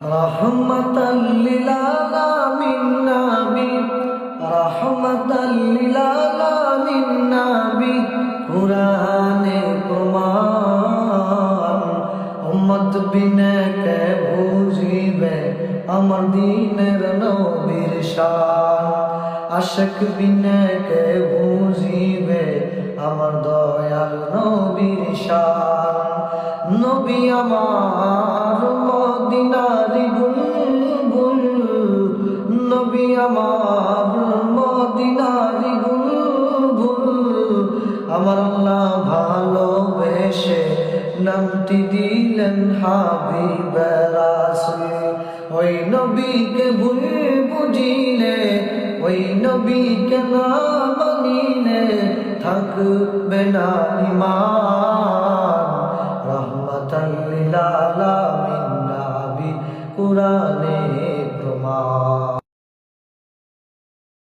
রহমাতাল লিল আলামিন নবী, রহমাতাল লিল আলামিন নবী, কুরআনে প্রমাণ। উম্মত বিনে কে বুঝিবে আমার দ্বীনের নবীর শান। আশিক বিনে কে বুঝিবে আমার দয়াল নবীর শান। নবী আমার মদিনার বুলবুল, নবী আমার মদিনার বুলবুল। আমার আল্লাহ ভালোবেসে নামটি দিলেন হাবিবে রাসূল। ওই নবীকে ভুল বুঝিলে, ওই নবীকে না মানিলে থাকবে না ঈমান। রহমাতাল লিল আলামিন নবী, কুরআনে প্রমাণ।